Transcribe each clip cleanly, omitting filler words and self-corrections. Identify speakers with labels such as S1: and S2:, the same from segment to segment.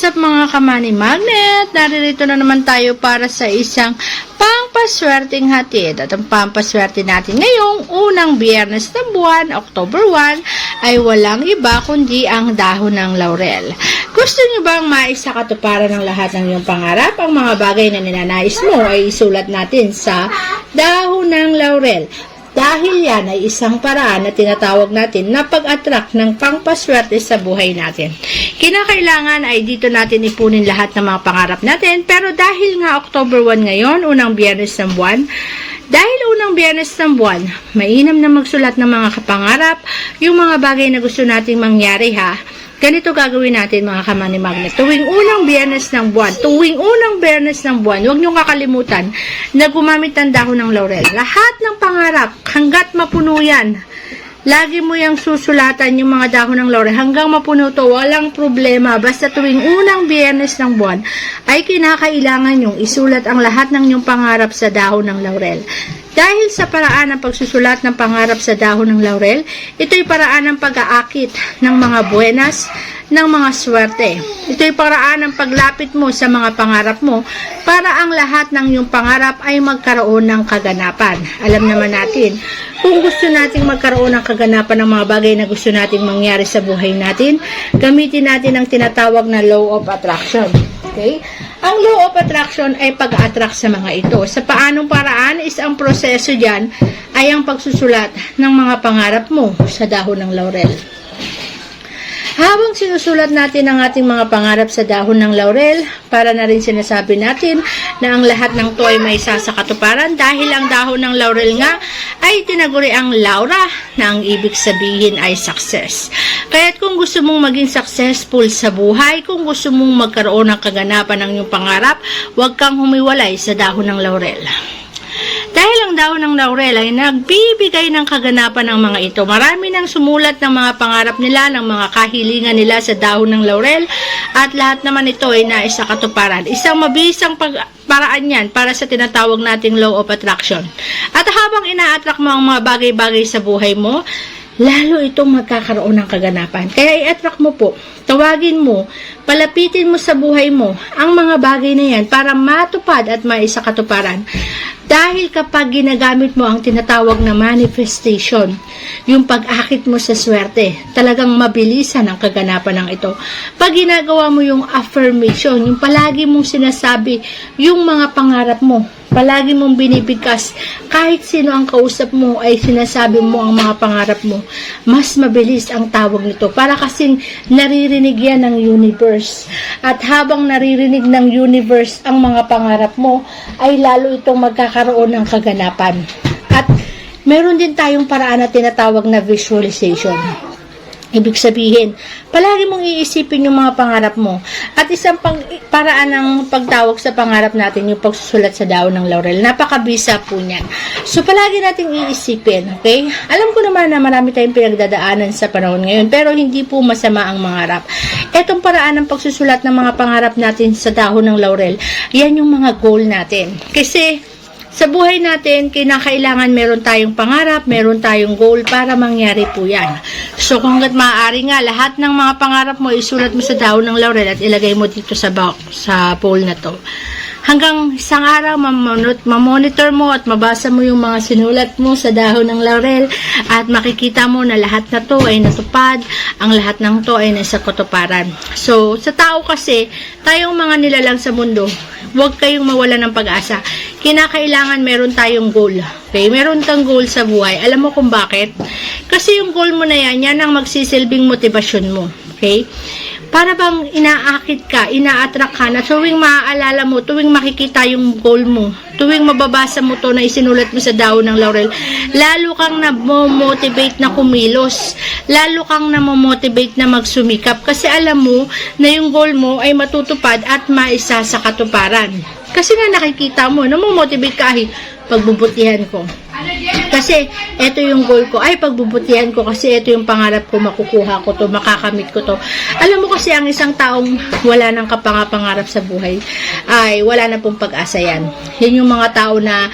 S1: up mga kamani magnet? Naririto na naman tayo para sa isang pampaswerteng hatid. At ang pampaswerte natin ngayong unang biyernes ng buwan, October 1, ay walang iba kundi ang dahon ng laurel. Gusto nyo bang maisakatuparan ng lahat ng iyong pangarap? Ang mga bagay na ninanais mo ay isulat natin sa dahon ng laurel. Dahil yan ay isang paraan na tinatawag natin na pag-attract ng pangpaswerte sa buhay natin. Kinakailangan ay dito natin ipunin lahat ng mga pangarap natin. Pero dahil nga October 1 ngayon, unang biyernes ng buwan, mainam na magsulat ng mga kapangarap, yung mga bagay na gusto nating mangyari ha. Ganito gagawin natin mga kamani magnet. Tuwing unang biyernes ng buwan, huwag niyong kakalimutan na gumamit ng dahon ng laurel. Lahat ng pangarap, hanggat mapuno yan, lagi mo yung susulatan yung mga dahon ng laurel hanggang mapuno to, walang problema. Basta tuwing unang biyernes ng buwan ay kinakailangan yung isulat ang lahat ng yung pangarap sa dahon ng laurel. Dahil sa paraan ng pagsusulat ng pangarap sa dahon ng laurel, ito'y paraan ng pag-aakit ng mga buenas, ng mga swerte. Ito'y paraan ng paglapit mo sa mga pangarap mo para ang lahat ng iyong pangarap ay magkaroon ng kaganapan. Alam naman natin, kung gusto nating magkaroon ng kaganapan ng mga bagay na gusto nating mangyari sa buhay natin, gamitin natin ang tinatawag na law of attraction. Okay? Ang law of attraction ay pag-attract sa mga ito. Sa paanong paraan is ang proseso dyan ay ang pagsusulat ng mga pangarap mo sa dahon ng laurel. Habang sinusulat natin ang ating mga pangarap sa dahon ng laurel, para na rin sinasabi natin na ang lahat ng to ay may sasakatuparan dahil ang dahon ng laurel nga ay tinaguri ang Laura na ang ibig sabihin ay success. Kaya't kung gusto mong maging successful sa buhay, kung gusto mong magkaroon ng kaganapan ng iyong pangarap, huwag kang humiwalay sa dahon ng laurel. Dahil ang dahon ng laurel ay nagbibigay ng kaganapan ng mga ito. Marami nang sumulat ng mga pangarap nila, ng mga kahilingan nila sa dahon ng laurel at lahat naman ito ay naisakatuparan. Isang mabisang paraan yan para sa tinatawag nating law of attraction. At habang ina-attract mo ang mga bagay-bagay sa buhay mo, lalo itong magkakaroon ng kaganapan. Kaya i-attract mo po, tawagin mo, palapitin mo sa buhay mo ang mga bagay na yan para matupad at maisakatuparan. Dahil kapag ginagamit mo ang tinatawag na manifestation, yung pag-akit mo sa swerte, talagang mabilisan ang kaganapan ng ito. Pag ginagawa mo yung affirmation, yung palagi mong sinasabi yung mga pangarap mo, palagi mong binibigkas, kahit sino ang kausap mo ay sinasabi mo ang mga pangarap mo, mas mabilis ang tawag nito. Para kasing naririnig yan ng universe. At habang naririnig ng universe ang mga pangarap mo, ay lalo itong magkakaroon ng kaganapan. At meron din tayong paraan na tinatawag na visualization. Ibig sabihin, palagi mong iisipin yung mga pangarap mo. At isang paraan ng pagtawag sa pangarap natin, yung pagsusulat sa dahon ng laurel. Napakabisa po niyan. So, palagi nating iisipin, okay? Alam ko naman na marami tayong pinagdadaanan sa panahon ngayon, pero hindi po masama ang mangarap. Etong paraan ng pagsusulat ng mga pangarap natin sa dahon ng laurel, yan yung mga goal natin. Kasi, sa buhay natin, kinakailangan meron tayong pangarap, meron tayong goal para mangyari po yan. So, kung hanggat maaari nga, lahat ng mga pangarap mo, isulat mo sa dahon ng laurel at ilagay mo dito sa bowl na to. Hanggang isang araw, mamonitor mo at mabasa mo yung mga sinulat mo sa dahon ng laurel at makikita mo na lahat na to ay natupad, ang lahat ng to ay nasa katuparan. So, sa tao kasi, tayong mga nilalang sa mundo, huwag kayong mawala ng pag-asa. Kinakailangan meron tayong goal. Okay? Meron kang goal sa buhay. Alam mo kung bakit? Kasi yung goal mo na yan ang magsisilbing motivasyon mo. Okay? Para bang inaakit ka, ina-attract ka na tuwing maaalala mo, tuwing makikita yung goal mo, tuwing mababasa mo to na isinulat mo sa dahon ng laurel, lalo kang na-motivate na kumilos, lalo kang na-motivate na magsumikap kasi alam mo na yung goal mo ay matutupad at maisa sa katuparan. Kasi nga nakikita mo, na-motivate ka pagbubutihan ko. Kasi, ito yung goal ko. Ay, pagbubutihan ko kasi ito yung pangarap ko, makukuha ko to, makakamit ko to. Alam mo kasi, ang isang taong wala nang kapangarap sa buhay, ay wala na pong pag-asa yan. Yan yung mga tao na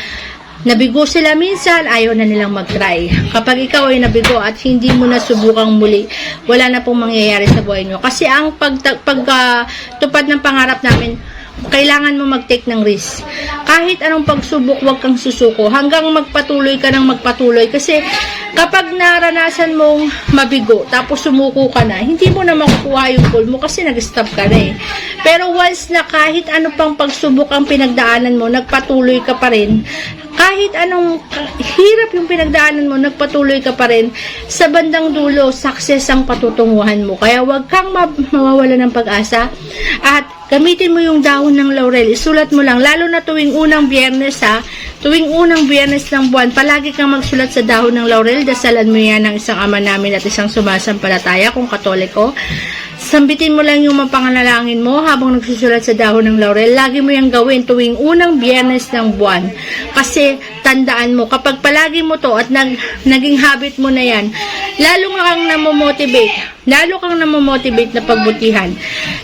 S1: nabigo sila minsan, ayaw na nilang mag-try. Kapag ikaw ay nabigo at hindi mo na subukang muli, wala na pong mangyayari sa buhay nyo. Kasi ang pagtupad ng pangarap namin, kailangan mo mag-take ng risk. Kahit anong pagsubok, huwag kang susuko. Hanggang magpatuloy ka ng magpatuloy. Kasi kapag naranasan mong mabigo, tapos sumuko ka na, hindi mo na makukuha yung goal mo kasi nag-stop ka na eh. Pero once na kahit ano pang pagsubok ang pinagdaanan mo, nagpatuloy ka pa rin. Kahit anong hirap yung pinagdaanan mo, nagpatuloy ka pa rin. Sa bandang dulo, success ang patutunguhan mo. Kaya huwag kang mawawala ng pag-asa. At gamitin mo yung dahon ng laurel. Isulat mo lang. Lalo na tuwing unang Biyernes ha. Tuwing unang Biyernes ng buwan, palagi kang magsulat sa dahon ng laurel. Dasalan mo yan ng isang ama namin at isang sumasampalataya kung Katoliko. Sambitin mo lang yung mapanganalangin mo habang nagsusulat sa dahon ng laurel. Lagi mo yung gawin tuwing unang Biyernes ng buwan. Kasi tandaan mo, kapag palagi mo to at naging habit mo na yan, lalo kang namomotivate. Lalo kang namomotivate na pagbutihan.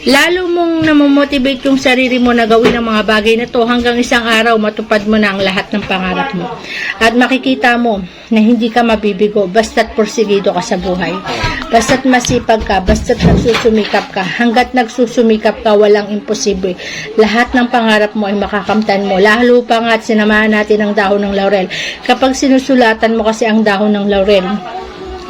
S1: Lalo mong namomotivate yung sarili mo na gawin ang mga bagay na to hanggang isang araw matupad mo na ang lahat ng pangarap mo. At makikita mo na hindi ka mabibigo basta't porsigido ka sa buhay. Basta't masipag ka, basta't nagsusumikap ka. Hanggat nagsusumikap ka, walang imposible. Lahat ng pangarap mo ay makakamtan mo. Lalo pa nga at sinamahan natin ang dahon ng laurel. Kapag sinusulatan mo kasi ang dahon ng laurel,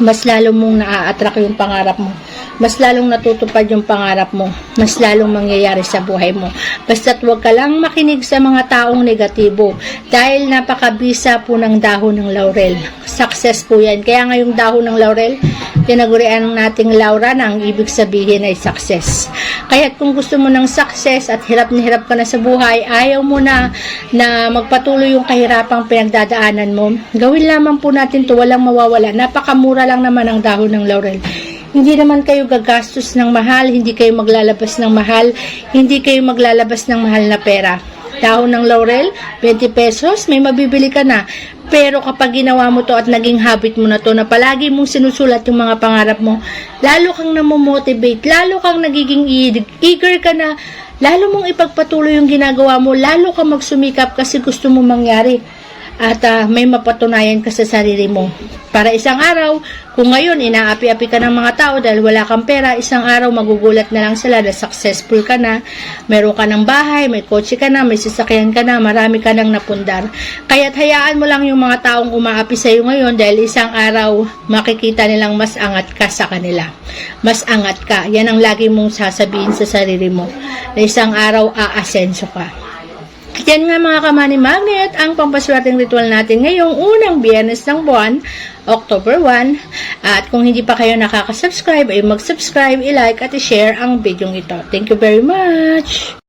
S1: mas lalong mong naa-attract yung pangarap mo. Mas lalong natutupad yung pangarap mo. Mas lalong mangyayari sa buhay mo. Basta't huwag ka lang makinig sa mga taong negatibo. Dahil napakabisa po ng dahon ng laurel. Success po yan. Kaya ngayong dahon ng laurel, tinagurian nating Laura na ang ibig sabihin ay success. Kaya kung gusto mo ng success at hirap na hirap ka na sa buhay, ayaw mo na magpatuloy yung kahirapang pinagdadaanan mo, gawin lamang po natin to, walang mawawala. Napakamura lang naman ang dahon ng laurel. Hindi naman kayo gagastos ng mahal, hindi kayo maglalabas ng mahal, hindi kayo maglalabas ng mahal na pera. Dahon ng laurel, 20 pesos, may mabibili ka na. Pero kapag ginawa mo to at naging habit mo na to, na palagi mong sinusulat yung mga pangarap mo, lalo kang namomotivate, lalo kang nagiging eager ka na, lalo mong ipagpatuloy yung ginagawa mo, lalo kang magsumikap kasi gusto mo mangyari. At may mapatunayan ka sa sarili mo. Para isang araw, kung ngayon inaapi-api ka ng mga tao dahil wala kang pera, isang araw magugulat na lang sila na successful ka na, meron ka ng bahay, may kotse ka na, may sasakyan ka na, marami ka nang napundar. Kaya't hayaan mo lang yung mga taong umaapi sa iyo ngayon dahil isang araw makikita nilang mas angat ka sa kanila. Mas angat ka. Yan ang lagi mong sasabihin sa sarili mo. Na isang araw aasenso ka. Yan nga mga kamani magnet, ang pampaswerteng ritual natin ngayong unang Biyernes ng buwan, October 1. At kung hindi pa kayo nakaka-subscribe, ay mag-subscribe, i-like at i-share ang video ito. Thank you very much!